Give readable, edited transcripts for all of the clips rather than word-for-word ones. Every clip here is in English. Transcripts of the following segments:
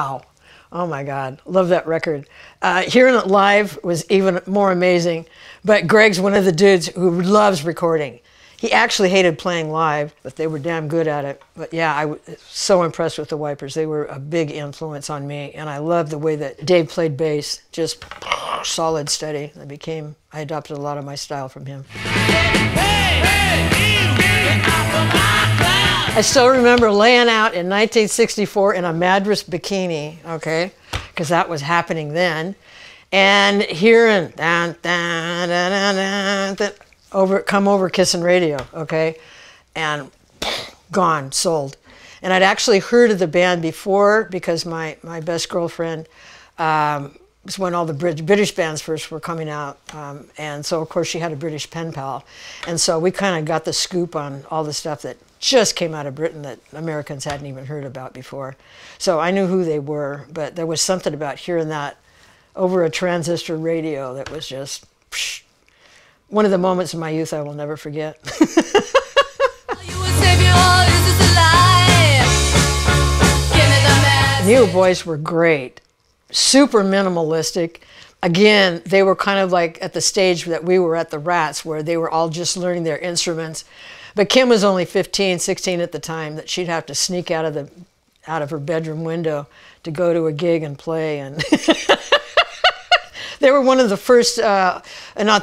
wow. Oh my God, love that record. Hearing it live was even more amazing, but Greg's one of the dudes who loves recording. He actually hated playing live, but they were damn good at it. But yeah, I was so impressed with the Wipers. They were a big influence on me, and I loved the way that Dave played bass, just solid, steady. I adopted a lot of my style from him. I still remember laying out in 1964 in a Madras bikini, okay, because that was happening then, and hearing Come Over Kissin' Radio, okay, and gone, sold. And I'd actually heard of the band before because my best girlfriend was when all the British bands first were coming out, and so of course she had a British pen pal, and so we kind of got the scoop on all the stuff that just came out of Britain that Americans hadn't even heard about before. So I knew who they were, but there was something about hearing that over a transistor radio that was just one of the moments in my youth I will never forget. New Boys were great, super minimalistic. Again, they were kind of like at the stage that we were at the Rats, where they were all just learning their instruments. But Kim was only 15, 16 at the time, that she'd have to sneak out of her bedroom window to go to a gig and play. And they were one of the first, not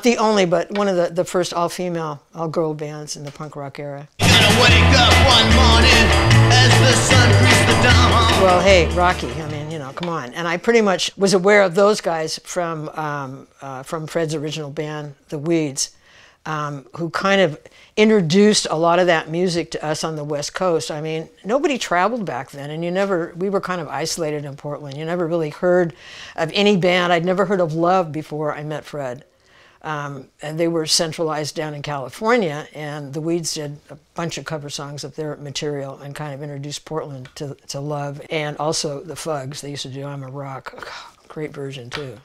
the only, but one of the first all-female, all-girl bands in the punk rock era. Wake up one morning as the sun greased the dawn. Well, hey, Rocky, I mean, you know, come on. And I pretty much was aware of those guys from Fred's original band, The Weeds, who kind of introduced a lot of that music to us on the West Coast. I mean, nobody traveled back then, and we were kind of isolated in Portland. You never really heard of any band. I'd never heard of Love before I met Fred. And they were centralized down in California, and the Weeds did a bunch of cover songs of their material and kind of introduced Portland to Love. And also the Fugs, they used to do I'm a Rock. Great version too.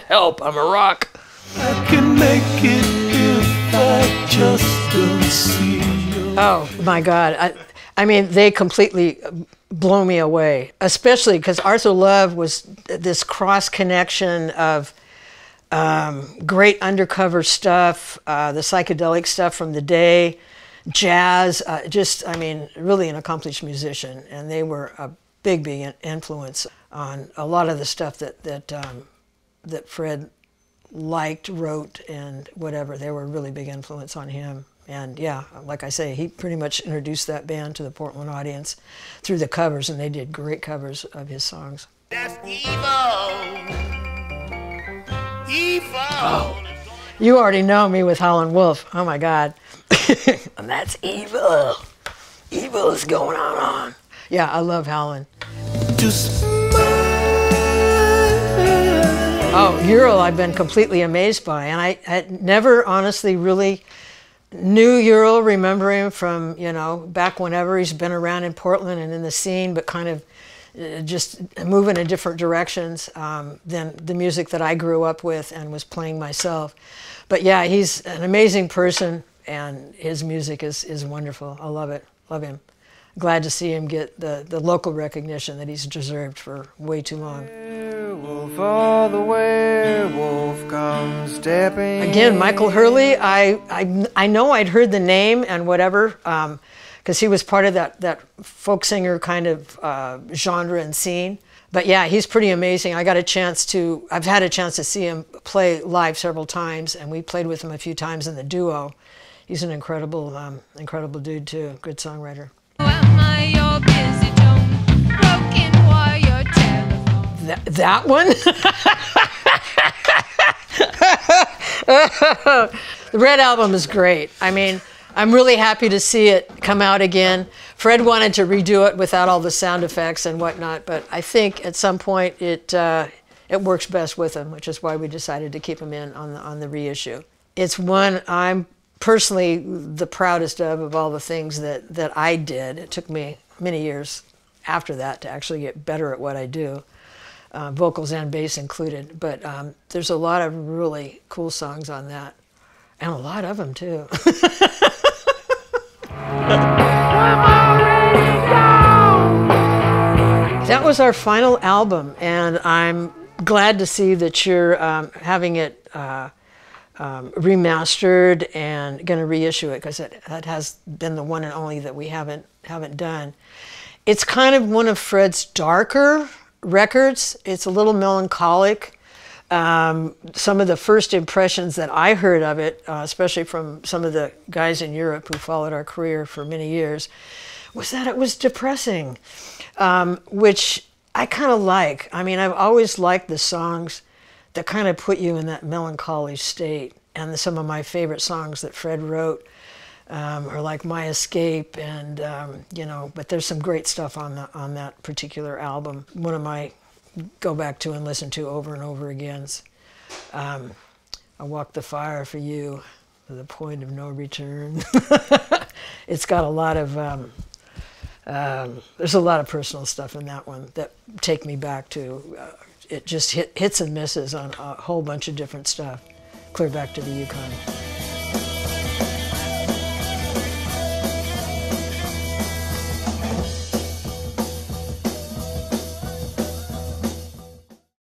Help, I'm a rock. I can make it if I just don't see you. Oh my God. I mean, they completely blow me away, especially because Arthur Love was this cross connection of great undercover stuff, the psychedelic stuff from the day, jazz, I mean, really an accomplished musician. And they were a big influence on a lot of the stuff that Fred liked, wrote, and whatever. They were a really big influence on him. And yeah, like I say, he pretty much introduced that band to the Portland audience through the covers, and they did great covers of his songs. That's evil. Evil. Oh, you already know me with Howlin' Wolf. Oh my God. And that's evil. Evil is going on. Yeah, I love Howlin'. Just Oh, Ural I've been completely amazed by, and I had never honestly really knew Ural, remember him from, you know, back whenever. He's been around in Portland and in the scene, but kind of just moving in different directions than the music that I grew up with and was playing myself. But yeah, he's an amazing person, and his music is wonderful. I love it, love him. Glad to see him get the local recognition that he's deserved for way too long. Werewolf, oh, the werewolf comes stepping. Again, Michael Hurley, I know I'd heard the name and whatever, because he was part of that folk singer kind of genre and scene. But yeah, he's pretty amazing. I've had a chance to see him play live several times, and we played with him a few times in the duo. He's an incredible, incredible dude too, good songwriter. That one? The Red Album is great. I mean, I'm really happy to see it come out again. Fred wanted to redo it without all the sound effects and whatnot, but I think at some point it works best with him, which is why we decided to keep him in on the reissue. It's one I'm personally the proudest of all the things that I did. It took me many years after that to actually get better at what I do, vocals and bass included. But there's a lot of really cool songs on that, and a lot of them too. That that was our final album, and I'm glad to see that you're having it remastered and going to reissue it, because it has been the one and only that we haven't done. It's kind of one of Fred's darker records. It's a little melancholic. Some of the first impressions that I heard of it, especially from some of the guys in Europe who followed our career for many years, was that it was depressing, which I kind of like. I mean, I've always liked the songs that kind of put you in that melancholy state. And some of my favorite songs that Fred wrote are like My Escape, and you know, but there's some great stuff on that particular album. One of my go back to and listen to over and over again. I Walk the Fire for You, to the Point of No Return. It's got a lot of, there's a lot of personal stuff in that one that take me back to, it just hits and misses on a whole bunch of different stuff, clear back to the Yukon.